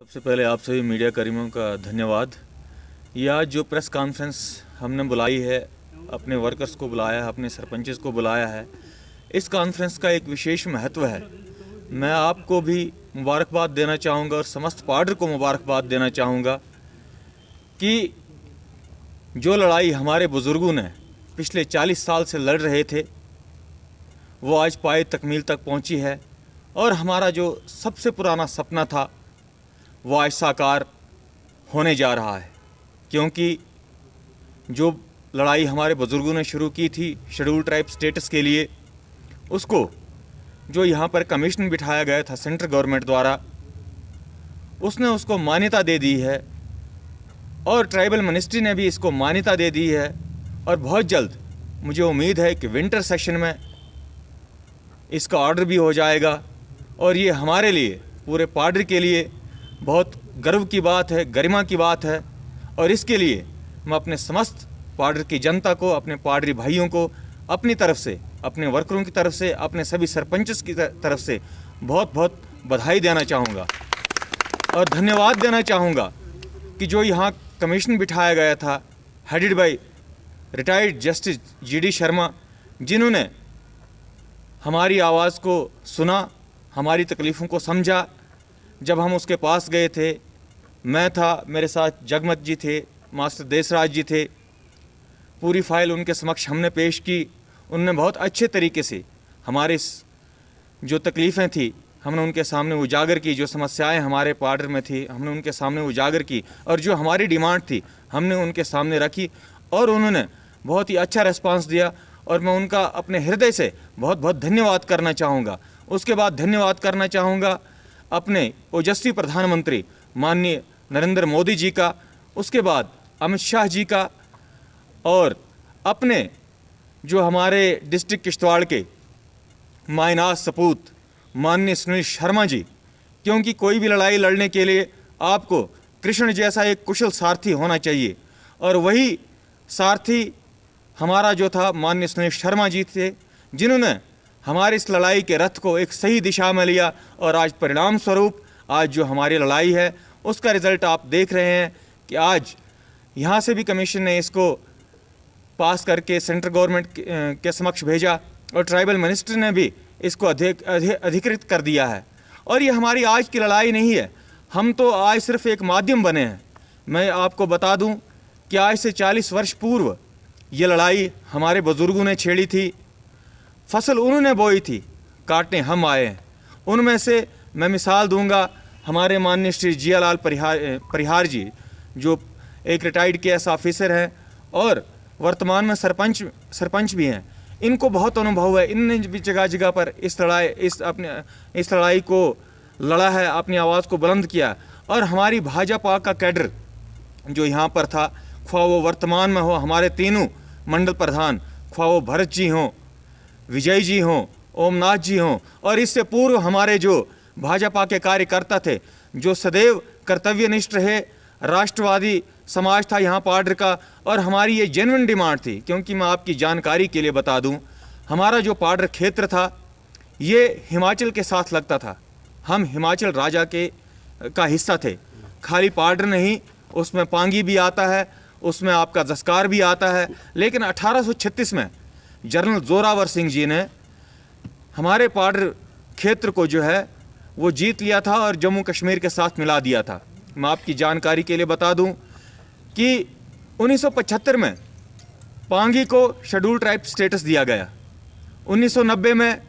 सबसे पहले आप सभी मीडिया कर्मियों का धन्यवाद। ये आज जो प्रेस कॉन्फ्रेंस हमने बुलाई है, अपने वर्कर्स को बुलाया है, अपने सरपंचेस को बुलाया है, इस कॉन्फ्रेंस का एक विशेष महत्व है। मैं आपको भी मुबारकबाद देना चाहूँगा और समस्त पार्टी को मुबारकबाद देना चाहूँगा कि जो लड़ाई हमारे बुज़ुर्गों ने पिछले 40 साल से लड़ रहे थे वो आज पाए तकमील तक पहुँची है और हमारा जो सबसे पुराना सपना था वो आज साकार होने जा रहा है। क्योंकि जो लड़ाई हमारे बुज़ुर्गों ने शुरू की थी शेड्यूल ट्राइब स्टेटस के लिए, उसको जो यहाँ पर कमीशन बिठाया गया था सेंट्रल गवर्नमेंट द्वारा, उसने उसको मान्यता दे दी है और ट्राइबल मिनिस्ट्री ने भी इसको मान्यता दे दी है। और बहुत जल्द मुझे उम्मीद है कि विंटर सेशन में इसका ऑर्डर भी हो जाएगा और ये हमारे लिए, पूरे पार्टी के लिए बहुत गर्व की बात है, गरिमा की बात है। और इसके लिए मैं अपने समस्त पार्टी की जनता को, अपने पार्टी भाइयों को अपनी तरफ से, अपने वर्करों की तरफ से, अपने सभी सरपंचों की तरफ से बहुत बहुत बधाई देना चाहूँगा और धन्यवाद देना चाहूँगा कि जो यहाँ कमीशन बिठाया गया था headed by retired justice GD Sharma, जिन्होंने हमारी आवाज़ को सुना, हमारी तकलीफ़ों को समझा। जब हम उसके पास गए थे, मैं था, मेरे साथ जगमत जी थे, मास्टर देसराज जी थे, पूरी फाइल उनके समक्ष हमने पेश की। उन्होंने बहुत अच्छे तरीके से हमारे जो तकलीफ़ें थी हमने उनके सामने उजागर की, जो समस्याएं हमारे पार्टी में थी हमने उनके सामने उजागर की और जो हमारी डिमांड थी हमने उनके सामने रखी और उन्होंने बहुत ही अच्छा रिस्पांस दिया और मैं उनका अपने हृदय से बहुत बहुत धन्यवाद करना चाहूँगा। उसके बाद धन्यवाद करना चाहूँगा अपने ओजस्वी प्रधानमंत्री माननीय नरेंद्र मोदी जी का, उसके बाद अमित शाह जी का और अपने जो हमारे डिस्ट्रिक्ट किश्तवाड़ के मायनाज सपूत माननीय सुनील शर्मा जी। क्योंकि कोई भी लड़ाई लड़ने के लिए आपको कृष्ण जैसा एक कुशल सारथी होना चाहिए और वही सारथी हमारा जो था माननीय सुनील शर्मा जी थे, जिन्होंने हमारी इस लड़ाई के रथ को एक सही दिशा में लिया और आज परिणाम स्वरूप आज जो हमारी लड़ाई है उसका रिज़ल्ट आप देख रहे हैं कि आज यहाँ से भी कमीशन ने इसको पास करके सेंट्रल गवर्नमेंट के समक्ष भेजा और ट्राइबल मिनिस्टर ने भी इसको अधिकृत कर दिया है। और ये हमारी आज की लड़ाई नहीं है, हम तो आज सिर्फ एक माध्यम बने हैं। मैं आपको बता दूं कि आज से 40 वर्ष पूर्व ये लड़ाई हमारे बुज़ुर्गों ने छेड़ी थी, फसल उन्होंने बोई थी, काटने हम आए हैं। उनमें से मैं मिसाल दूंगा हमारे माननीय श्री जियालाल परिहार जी, जो एक रिटायर्ड KS ऑफिसर हैं और वर्तमान में सरपंच भी हैं। इनको बहुत अनुभव है, इनने भी जगह जगह पर इस लड़ाई को लड़ा है, अपनी आवाज़ को बुलंद किया। और हमारी भाजपा का कैडर जो यहाँ पर था, ख्वाह वो वर्तमान में हो हमारे तीनों मंडल प्रधान, ख्वाह वो भरत जी हों, विजय जी हों, ओमनाथ जी हों, और इससे पूर्व हमारे जो भाजपा के कार्यकर्ता थे जो सदैव कर्तव्यनिष्ठ रहे, राष्ट्रवादी समाज था यहाँ पार्टी का। और हमारी ये जेन्युइन डिमांड थी, क्योंकि मैं आपकी जानकारी के लिए बता दूं, हमारा जो पार्टी क्षेत्र था ये हिमाचल के साथ लगता था। हम हिमाचल राजा का हिस्सा थे। खाली पार्टी नहीं, उसमें पांगी भी आता है, उसमें आपका जस्कार भी आता है। लेकिन 1836 में जनरल जोरावर सिंह जी ने हमारे पार्टी क्षेत्र को जो है वो जीत लिया था और जम्मू कश्मीर के साथ मिला दिया था। मैं आपकी जानकारी के लिए बता दूं कि 1975 में पांगी को शेड्यूल ट्राइब स्टेटस दिया गया, 1990 में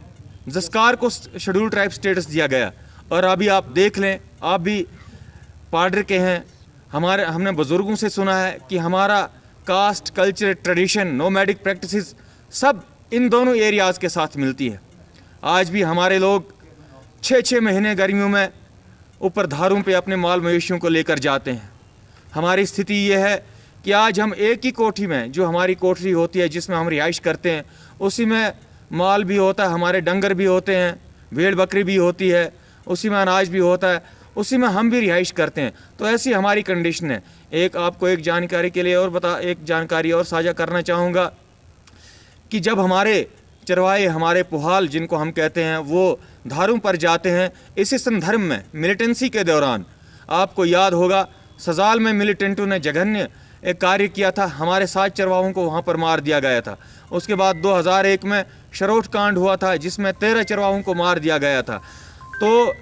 जस्कार को शेड्यूल ट्राइब स्टेटस दिया गया। और अभी आप देख लें, आप भी पार्टी के हैं, हमने बुज़ुर्गों से सुना है कि हमारा caste, culture, tradition, nomadic practices सब इन दोनों एरियाज़ के साथ मिलती है। आज भी हमारे लोग 6-6 महीने गर्मियों में ऊपर धारों पे अपने माल मवेशियों को लेकर जाते हैं। हमारी स्थिति ये है कि आज हम एक ही कोठी में, जो हमारी कोठरी होती है जिसमें हम रिहाइश करते हैं, उसी में माल भी होता है, हमारे डंगर भी होते हैं, भेड़ बकरी भी होती है, उसी में अनाज भी होता है, उसी में हम भी रिहाइश करते हैं। तो ऐसी हमारी कंडीशन है। आपको एक जानकारी के लिए और एक जानकारी और साझा करना चाहूँगा कि जब हमारे चरवाहे, हमारे पुहाल जिनको हम कहते हैं, वो धारों पर जाते हैं, इसी संदर्भ में मिलिटेंसी के दौरान आपको याद होगा सजाल में मिलिटेंटों ने जघन्य एक कार्य किया था, हमारे 7 चरवाहों को वहाँ पर मार दिया गया था। उसके बाद 2001 में शरोट कांड हुआ था जिसमें 13 चरवाहों को मार दिया गया था। तो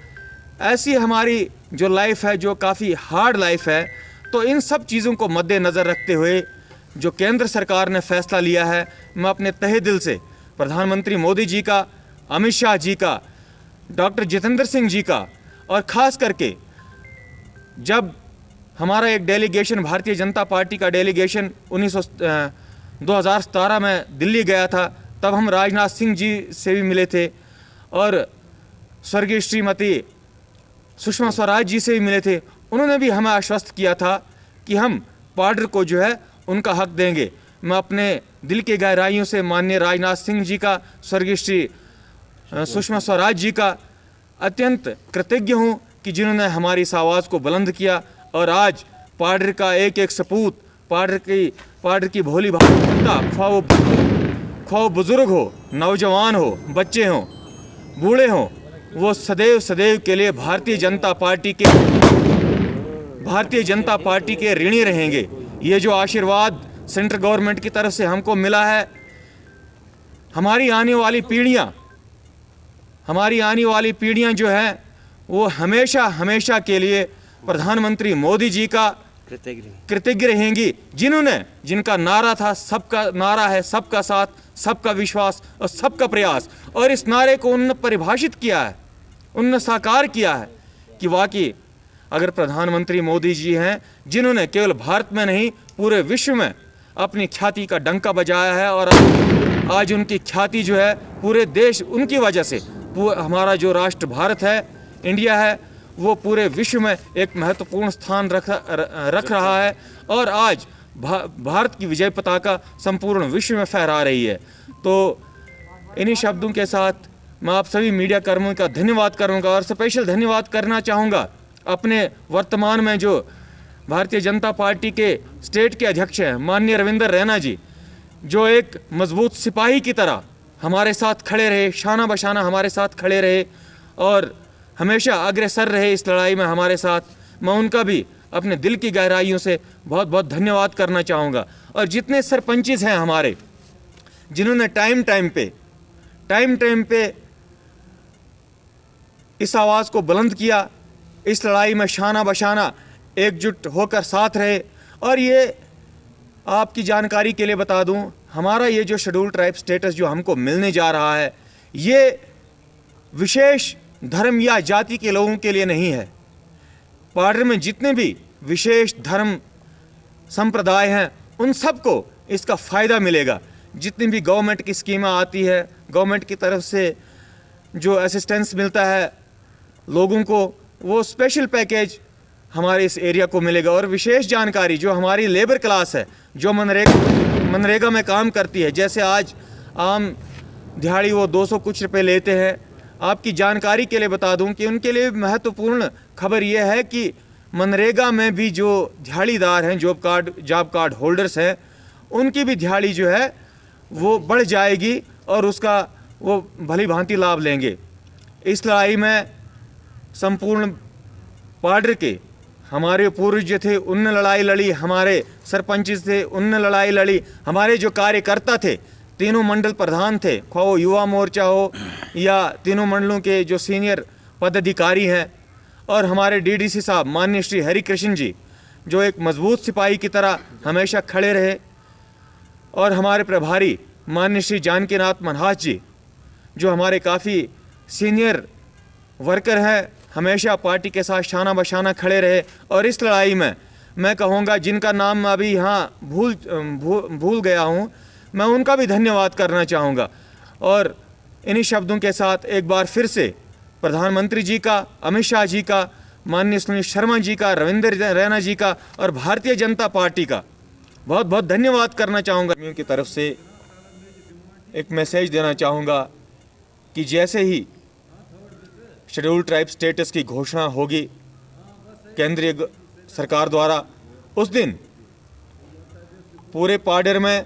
ऐसी हमारी जो लाइफ है, जो काफ़ी हार्ड लाइफ है, तो इन सब चीज़ों को मद्देनज़र रखते हुए जो केंद्र सरकार ने फैसला लिया है, मैं अपने तहे दिल से प्रधानमंत्री मोदी जी का, अमित शाह जी का, डॉक्टर जितेंद्र सिंह जी का, और ख़ास करके जब हमारा एक डेलीगेशन, भारतीय जनता पार्टी का डेलीगेशन 2017 में दिल्ली गया था, तब हम राजनाथ सिंह जी से भी मिले थे और स्वर्गीय श्रीमती सुषमा स्वराज जी से भी मिले थे। उन्होंने भी हमें आश्वस्त किया था कि हम पार्डर को जो है उनका हक देंगे। मैं अपने दिल के गहराइयों से माननीय राजनाथ सिंह जी का, स्वर्गीय श्री सुषमा स्वराज जी का अत्यंत कृतज्ञ हूँ कि जिन्होंने हमारी इस आवाज़ को बुलंद किया और आज पार्डर का एक एक सपूत, पार्डर की भोली भाली जनता, ख्वाह बुजुर्ग हो, नौजवान हो, बच्चे हों, बूढ़े हों, वो सदैव सदैव के लिए भारतीय जनता पार्टी के ऋणी रहेंगे। ये जो आशीर्वाद सेंट्रल गवर्नमेंट की तरफ से हमको मिला है, हमारी आने वाली पीढ़ियां जो हैं वो हमेशा के लिए प्रधानमंत्री मोदी जी का कृतज्ञ रहेंगी, जिनका नारा था, सबका नारा है सबका साथ, सबका विश्वास और सबका प्रयास। और इस नारे को उन्होंने परिभाषित किया है, उन्होंने साकार किया है कि वाकई अगर प्रधानमंत्री मोदी जी हैं जिन्होंने केवल भारत में नहीं पूरे विश्व में अपनी ख्याति का डंका बजाया है, और आज उनकी ख्याति जो है पूरे देश, उनकी वजह से हमारा जो राष्ट्र भारत है, इंडिया है, वो पूरे विश्व में एक महत्वपूर्ण स्थान रख रहा है और आज भारत की विजय पताका संपूर्ण विश्व में फहरा रही है। तो इन्हीं शब्दों के साथ मैं आप सभी मीडिया कर्मियों का धन्यवाद करूंगा और स्पेशल धन्यवाद करना चाहूँगा अपने वर्तमान में जो भारतीय जनता पार्टी के स्टेट के अध्यक्ष हैं माननीय रविंदर रैना जी, जो एक मजबूत सिपाही की तरह हमारे साथ खड़े रहे, शाना बशाना हमारे साथ खड़े रहे और हमेशा अग्रसर रहे इस लड़ाई में हमारे साथ। मैं उनका भी अपने दिल की गहराइयों से बहुत बहुत धन्यवाद करना चाहूँगा। और जितने सरपंचेस हैं हमारे, जिन्होंने टाइम टाइम पे इस आवाज़ को बुलंद किया, इस लड़ाई में शाना बशाना एकजुट होकर साथ रहे। और ये आपकी जानकारी के लिए बता दूं, हमारा ये जो शेड्यूल ट्राइब स्टेटस जो हमको मिलने जा रहा है, ये विशेष धर्म या जाति के लोगों के लिए नहीं है। पार्डर में जितने भी विशेष धर्म संप्रदाय हैं उन सबको इसका फ़ायदा मिलेगा। जितनी भी गवर्नमेंट की स्कीमें आती है, गवर्नमेंट की तरफ से जो असिस्टेंस मिलता है लोगों को, वो स्पेशल पैकेज हमारे इस एरिया को मिलेगा। और विशेष जानकारी जो हमारी लेबर क्लास है, जो मनरेगा में काम करती है, जैसे आज आम दिहाड़ी वो 200 कुछ रुपए लेते हैं, आपकी जानकारी के लिए बता दूं कि उनके लिए महत्वपूर्ण खबर यह है कि मनरेगा में भी जो दिहाड़ीदार हैं, जॉब कार्ड होल्डर्स हैं, उनकी भी दिहाड़ी जो है वो बढ़ जाएगी और उसका वो भली भांति लाभ लेंगे। इस लड़ाई में संपूर्ण पार्डर के हमारे पूर्वज थे, उनने लड़ाई लड़ी, हमारे सरपंच थे उनने लड़ाई लड़ी, हमारे जो कार्यकर्ता थे, तीनों मंडल प्रधान थे, ख्वाह वो युवा मोर्चा हो या तीनों मंडलों के जो सीनियर पदाधिकारी हैं, और हमारे डीडीसी साहब माननीय श्री हरिकृष्ण जी, जो एक मजबूत सिपाही की तरह हमेशा खड़े रहे, और हमारे प्रभारी माननीय श्री जानकीनाथ मनहास जी, जो हमारे काफ़ी सीनियर वर्कर हैं, हमेशा पार्टी के साथ शाना बशाना खड़े रहे। और इस लड़ाई में मैं कहूँगा, जिनका नाम मैं अभी यहाँ भूल गया हूँ, मैं उनका भी धन्यवाद करना चाहूँगा। और इन्हीं शब्दों के साथ एक बार फिर से प्रधानमंत्री जी का, अमित शाह जी का, माननीय सुनील शर्मा जी का, रविंदर रैना जी का और भारतीय जनता पार्टी का बहुत बहुत धन्यवाद करना चाहूँगा। उनकी तरफ से एक मैसेज देना चाहूँगा कि जैसे ही शेड्यूल ट्राइब स्टेटस की घोषणा होगी केंद्रीय सरकार द्वारा, उस दिन पूरे पार्डर में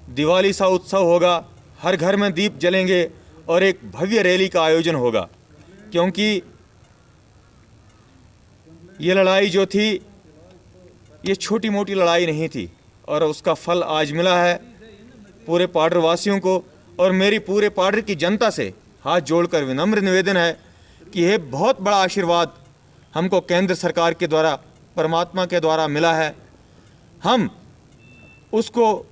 दिवाली सा उत्सव होगा, हर घर में दीप जलेंगे और एक भव्य रैली का आयोजन होगा। क्योंकि ये लड़ाई जो थी ये छोटी मोटी लड़ाई नहीं थी और उसका फल आज मिला है पूरे पाडर वासियों को। और मेरी पूरे पाडर की जनता से हाथ जोड़कर विनम्र निवेदन है कि यह बहुत बड़ा आशीर्वाद हमको केंद्र सरकार के द्वारा, परमात्मा के द्वारा मिला है। हम उसको,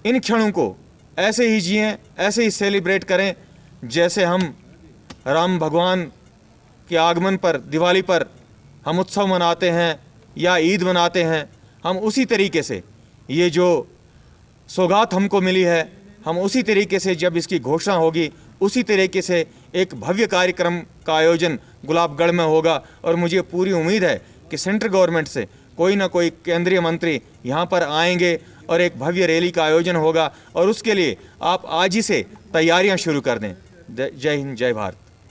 इन क्षणों को ऐसे ही जिएं, ऐसे ही सेलिब्रेट करें जैसे हम राम भगवान के आगमन पर, दिवाली पर हम उत्सव मनाते हैं या ईद मनाते हैं। हम उसी तरीके से ये जो सौगात हमको मिली है, हम उसी तरीके से जब इसकी घोषणा होगी उसी तरीके से एक भव्य कार्यक्रम का आयोजन गुलाबगढ़ में होगा। और मुझे पूरी उम्मीद है कि सेंट्रल गवर्नमेंट से कोई ना कोई केंद्रीय मंत्री यहाँ पर आएंगे और एक भव्य रैली का आयोजन होगा। और उसके लिए आप आज ही से तैयारियाँ शुरू कर दें। जय हिंद, जय भारत।